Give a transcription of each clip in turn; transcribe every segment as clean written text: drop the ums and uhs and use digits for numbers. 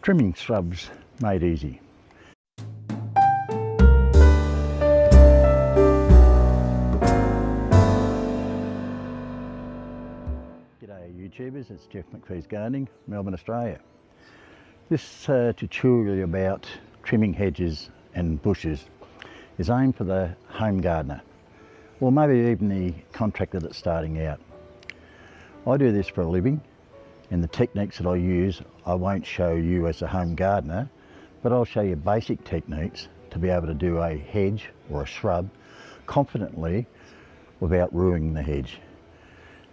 Trimming shrubs made easy. G'day YouTubers, it's Jeff McPhee's Gardening, Melbourne, Australia. This tutorial about trimming hedges and bushes is aimed for the home gardener, or maybe even the contractor that's starting out. I do this for a living, and the techniques that I use I won't show you as a home gardener, but I'll show you basic techniques to be able to do a hedge or a shrub confidently without ruining the hedge.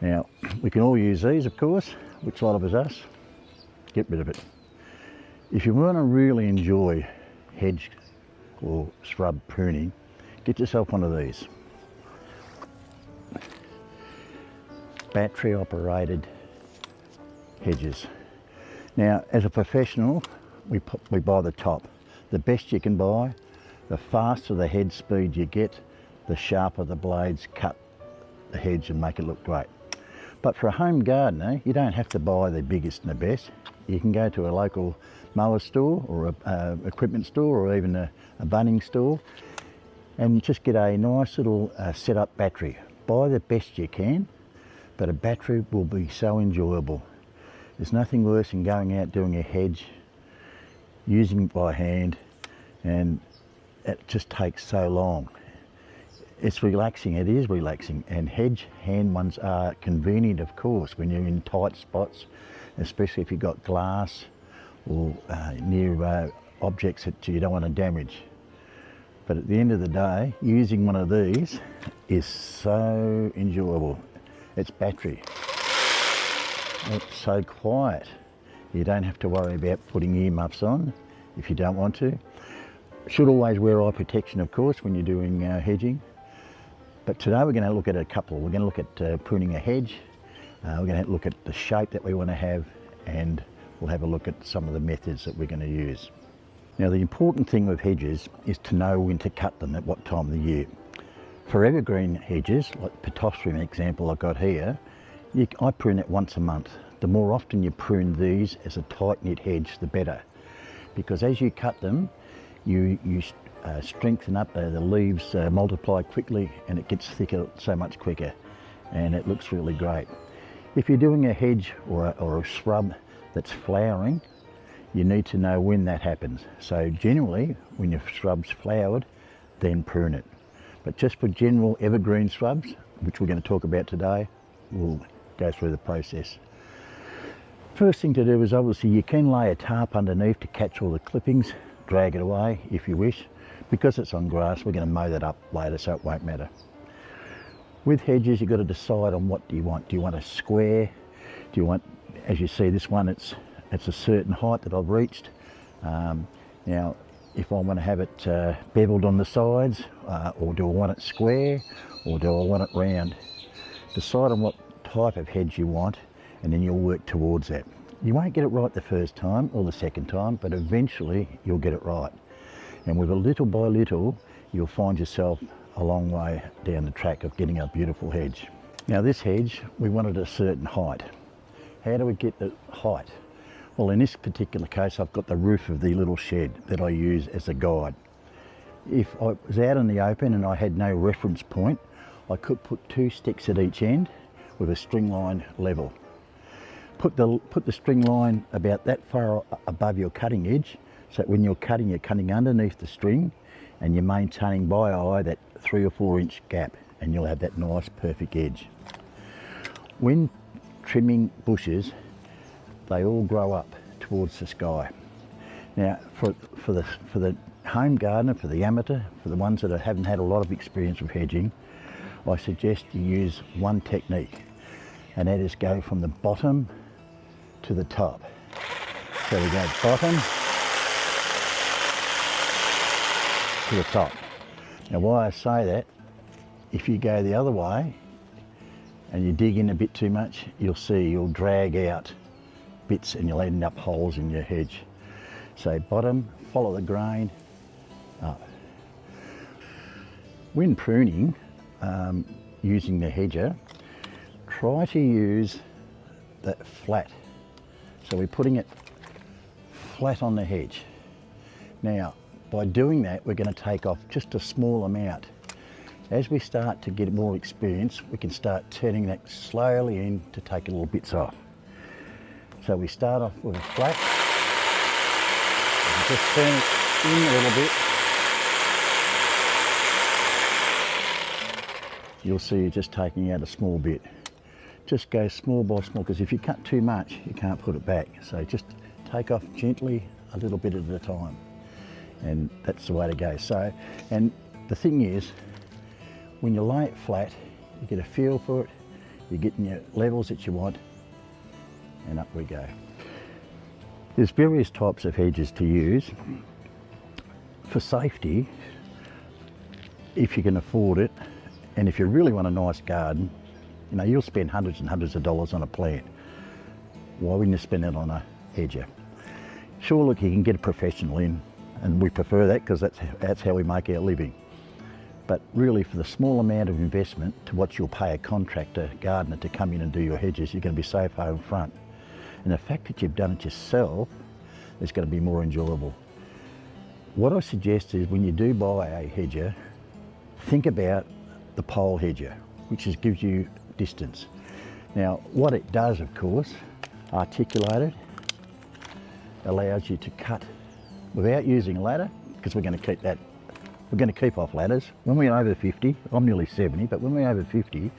Now, we can all use these, of course, which a lot of us get rid of it. If you want to really enjoy hedge or shrub pruning, get yourself one of these. Battery operated hedges. Now, as a professional, we buy the top. The best you can buy, the faster the head speed you get, the sharper the blades cut the hedge and make it look great. But for a home gardener, you don't have to buy the biggest and the best. You can go to a local mower store or a equipment store or even a Bunnings store and just get a nice little set-up battery. Buy the best you can, but a battery will be so enjoyable. There's nothing worse than going out doing a hedge, using it by hand, and it just takes so long. It's relaxing, it is relaxing, and hedge hand ones are convenient, of course, when you're in tight spots, especially if you've got glass or near objects that you don't want to damage. But at the end of the day, using one of these is so enjoyable. It's battery. It's so quiet. You don't have to worry about putting earmuffs on if you don't want to. Should always wear eye protection, of course, when you're doing hedging. But today we're going to look at a couple. We're going to look at pruning a hedge. We're going to look at the shape that we want to have, and we'll have a look at some of the methods that we're going to use. Now, the important thing with hedges is to know when to cut them at what time of the year. For evergreen hedges, like Pittosporum example I've got here, I prune it once a month. The more often you prune these as a tight-knit hedge, the better. Because as you cut them, you strengthen up, the leaves multiply quickly and it gets thicker so much quicker, and it looks really great. If you're doing a hedge or a shrub that's flowering, you need to know when that happens. So generally, when your shrub's flowered, then prune it. But just for general evergreen shrubs, which we're going to talk about today, we'll go through the process. First thing to do is obviously you can lay a tarp underneath to catch all the clippings, drag it away if you wish. Because it's on grass, we're going to mow that up later, so it won't matter. With hedges, you've got to decide on what do you want. Do you want a square? Do you want, as you see this one, it's a certain height that I've reached. Now, if I want to have it beveled on the sides, or do I want it square, or do I want it round? Decide on what type of hedge you want, and then you'll work towards that. You won't get it right the first time or the second time, but eventually you'll get it right. And with a little by little, you'll find yourself a long way down the track of getting a beautiful hedge. Now this hedge, we wanted a certain height. How do we get the height? Well, in this particular case, I've got the roof of the little shed that I use as a guide. If I was out in the open and I had no reference point, I could put 2 sticks at each end with a string line level. Put the string line about that far above your cutting edge, so that when you're cutting underneath the string and you're maintaining by eye that 3 or 4 inch gap, and you'll have that nice perfect edge. When trimming bushes, they all grow up towards the sky. Now for the home gardener, for the amateur, for the ones that haven't had a lot of experience with hedging, I suggest you use one technique, and that is go from the bottom to the top. So we go bottom to the top. Now why I say that, if you go the other way and you dig in a bit too much, you'll see you'll drag out bits and you'll end up holes in your hedge. So bottom, follow the grain up. When pruning, using the hedger, try to use that flat. So we're putting it flat on the hedge. Now, by doing that, we're going to take off just a small amount. As we start to get more experience, we can start turning that slowly in to take little bits off. So we start off with a flat, and just turn it in a little bit. You'll see you're just taking out a small bit. Just go small by small, because if you cut too much, you can't put it back. So just take off gently, a little bit at a time. And that's the way to go. So, and the thing is, when you lay it flat, you get a feel for it, you're getting your levels that you want, and up we go. There's various types of hedges to use. For safety, if you can afford it, and if you really want a nice garden, you know, you'll spend hundreds and hundreds of dollars on a plant. Why wouldn't you spend it on a hedger? Sure, look, you can get a professional in, and we prefer that because that's how we make our living. But really, for the small amount of investment to what you'll pay a contractor, gardener to come in and do your hedges, you're going to be so far in front. And the fact that you've done it yourself is going to be more enjoyable. What I suggest is when you do buy a hedger, think about the pole hedger, which gives you distance. Now, what it does, of course, articulated, allows you to cut without using a ladder, because we're going to keep that. We're going to keep off ladders. When we're over 50, I'm nearly 70, but when we're over 50,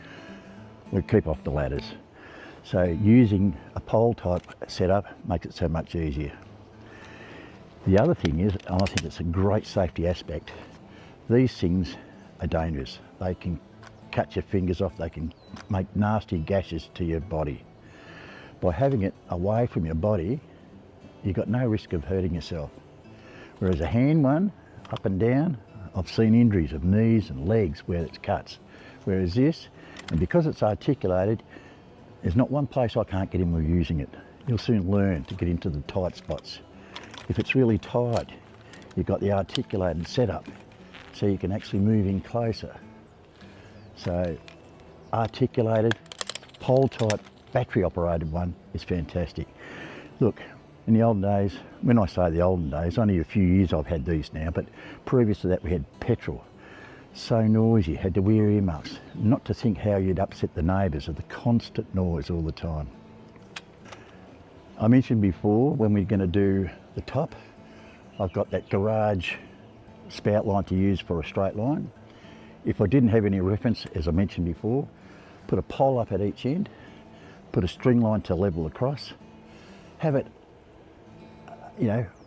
we keep off the ladders. So using a pole type setup makes it so much easier. The other thing is, and I think it's a great safety aspect, these things are dangerous. They can cut your fingers off, they can make nasty gashes to your body. By having it away from your body, you've got no risk of hurting yourself. Whereas a hand one, up and down, I've seen injuries of knees and legs where it's cuts. Whereas this, and because it's articulated, there's not one place I can't get in with using it. You'll soon learn to get into the tight spots. If it's really tight, you've got the articulated setup, so you can actually move in closer. So articulated, pole type, battery operated one is fantastic. Look, in the old days, when I say the olden days, only a few years I've had these now, but previous to that we had petrol. So noisy, had to wear earmuffs. Not to think how you'd upset the neighbours of the constant noise all the time. I mentioned before, when we're going to do the top, I've got that garage spout line to use for a straight line. If I didn't have any reference, as I mentioned before, put a pole up at each end, put a string line to level across, have it,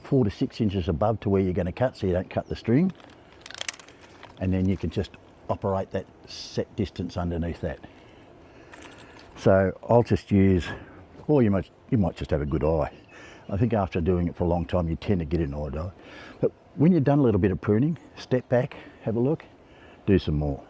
4 to 6 inches above to where you're going to cut, so you don't cut the string, and then you can just operate that set distance underneath that. So I'll just use, or you might just have a good eye. I think after doing it for a long time, you tend to get an eye. But when you've done a little bit of pruning, step back, have a look, do some more.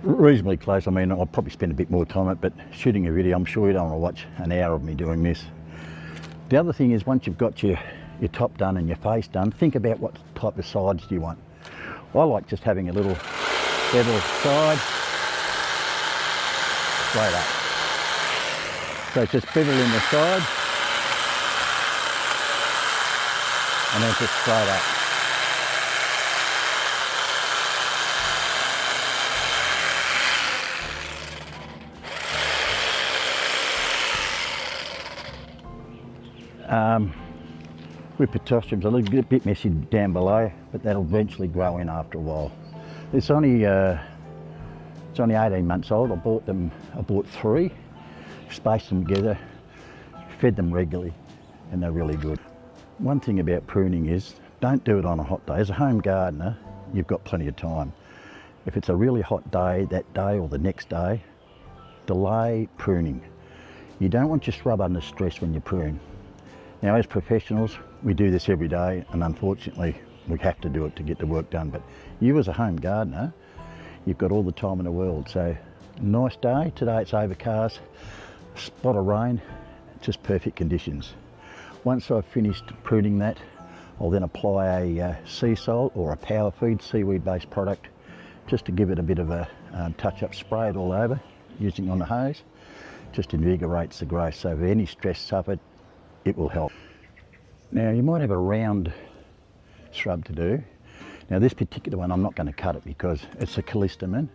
Reasonably close. I mean, I'll probably spend a bit more time on it, but shooting a video, I'm sure you don't want to watch an hour of me doing this. The other thing is, once you've got your top done and your face done, think about what type of sides do you want. I like just having a little bevel side, straight up. So it's just bevel in the side and then just straight up. With pitostriums, a little bit messy down below, but that'll eventually grow in after a while. It's only 18 months old. I bought 3, spaced them together, fed them regularly, and they're really good. One thing about pruning is don't do it on a hot day. As a home gardener, you've got plenty of time. If it's a really hot day, that day or the next day, delay pruning. You don't want your shrub under stress when you prune. Now, as professionals, we do this every day, and unfortunately we have to do it to get the work done. But you as a home gardener, you've got all the time in the world. So, nice day. Today it's overcast, spot of rain, just perfect conditions. Once I've finished pruning that, I'll then apply a sea salt or a power feed seaweed-based product just to give it a bit of a touch-up, spray it all over using on the hose. Just invigorates the growth. So if any stress suffered, it will help. Now you might have a round shrub to do. Now this particular one, I'm not going to cut it because it's a callistemon.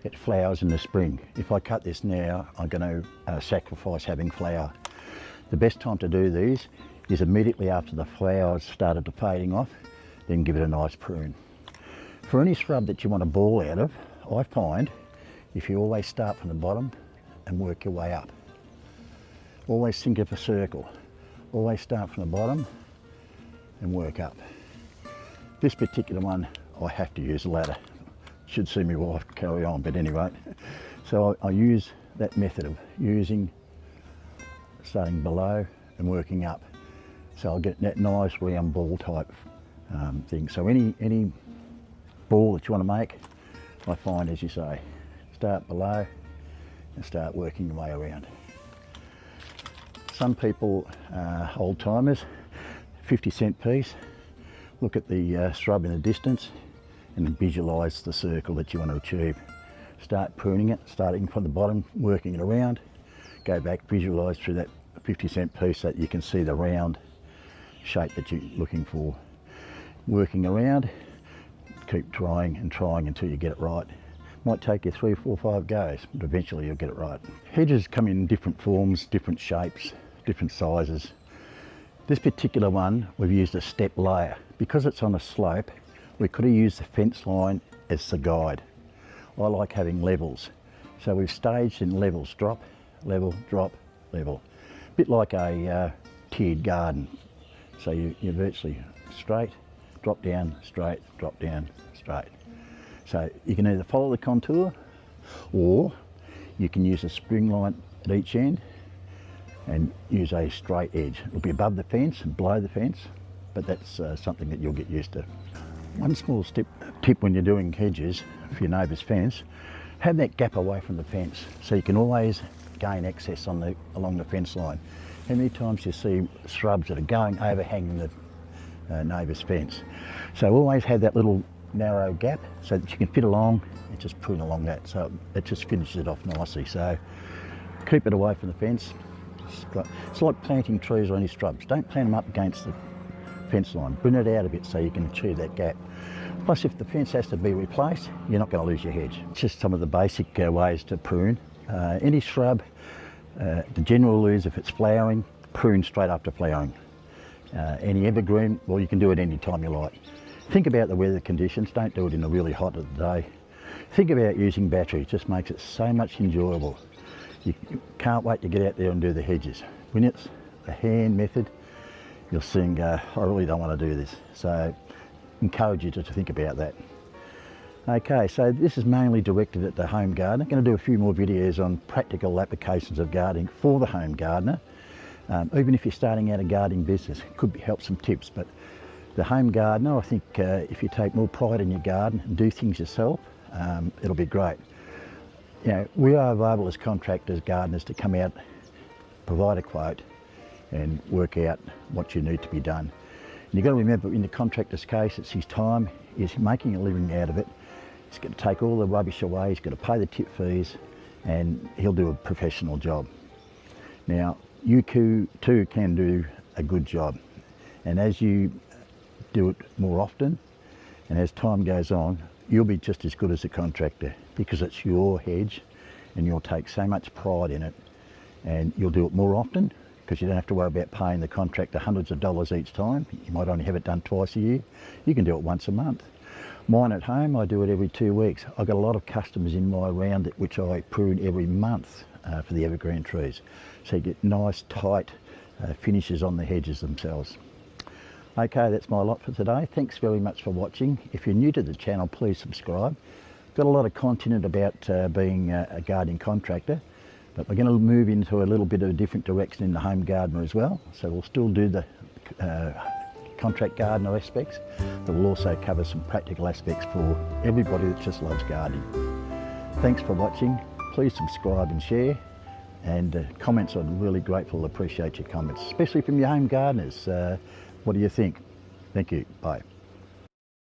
It flowers in the spring. If I cut this now, I'm going to sacrifice having flower. The best time to do these is immediately after the flowers started to fading off, then give it a nice prune. For any shrub that you want a ball out of, I find if you always start from the bottom and work your way up. Always think of a circle. Always start from the bottom and work up. This particular one, I have to use a ladder. Should see my wife carry on, but anyway. So I use that method of starting below and working up. So I'll get that nice round ball type thing. So any ball that you want to make, I find, as you say, start below and start working your way around. Some people, old timers, 50-cent piece, look at the shrub in the distance and then visualise the circle that you want to achieve. Start pruning it, starting from the bottom, working it around, go back, visualise through that 50-cent piece so that you can see the round shape that you're looking for. Working around, keep trying and trying until you get it right. Might take you 3, 4, 5 goes, but eventually you'll get it right. Hedges come in different forms, different shapes, different sizes. This particular one, we've used a step layer. Because it's on a slope, we could have used the fence line as the guide. I like having levels. So we've staged in levels, drop, level, drop, level. A bit like a tiered garden. So you're virtually straight, drop down, straight, drop down, straight. So you can either follow the contour or you can use a spring line at each end and use a straight edge. It'll be above the fence and below the fence, but that's something that you'll get used to. One small tip when you're doing hedges for your neighbour's fence, have that gap away from the fence so you can always gain access along the fence line. How many times you see shrubs that are going overhanging the neighbour's fence? So always have that little narrow gap so that you can fit along and just prune along that, so it just finishes it off nicely. So keep it away from the fence. It's like planting trees or any shrubs. Don't plant them up against the fence line. Bring it out a bit so you can achieve that gap. Plus, if the fence has to be replaced, you're not going to lose your hedge. It's just some of the basic ways to prune. Any shrub, the general rule is if it's flowering, prune straight after flowering. Any evergreen, well, you can do it any time you like. Think about the weather conditions. Don't do it in a really hot of the day. Think about using battery. It just makes it so much enjoyable. You can't wait to get out there and do the hedges. When it's a hand method, you'll soon go, I really don't want to do this. So encourage you to think about that. Okay, so this is mainly directed at the home gardener. I'm going to do a few more videos on practical applications of gardening for the home gardener. Even if you're starting out a gardening business, it could help some tips, but the home gardener, I think if you take more pride in your garden and do things yourself, it'll be great. You know, we are available as contractors, gardeners, to come out, provide a quote and work out what you need to be done. And you've got to remember, in the contractor's case, it's his time, he's making a living out of it. He's got to take all the rubbish away, he's got to pay the tip fees, and he'll do a professional job. Now, you too can do a good job, and as you do it more often and as time goes on, you'll be just as good as a contractor, because it's your hedge and you'll take so much pride in it, and you'll do it more often because you don't have to worry about paying the contractor hundreds of dollars each time. You might only have it done twice a year. You can do it once a month. Mine at home, I do it every 2 weeks. I've got a lot of customers in my round which I prune every month for the evergreen trees. So you get nice tight finishes on the hedges themselves. Okay, that's my lot for today. Thanks very much for watching. If you're new to the channel, please subscribe. Got a lot of content about being a gardening contractor, but we're going to move into a little bit of a different direction in the home gardener as well. So we'll still do the contract gardener aspects, but we'll also cover some practical aspects for everybody that just loves gardening. Thanks for watching. Please subscribe and share, and comments, I'm really grateful, appreciate your comments, especially from your home gardeners. What do you think? Thank you. Bye.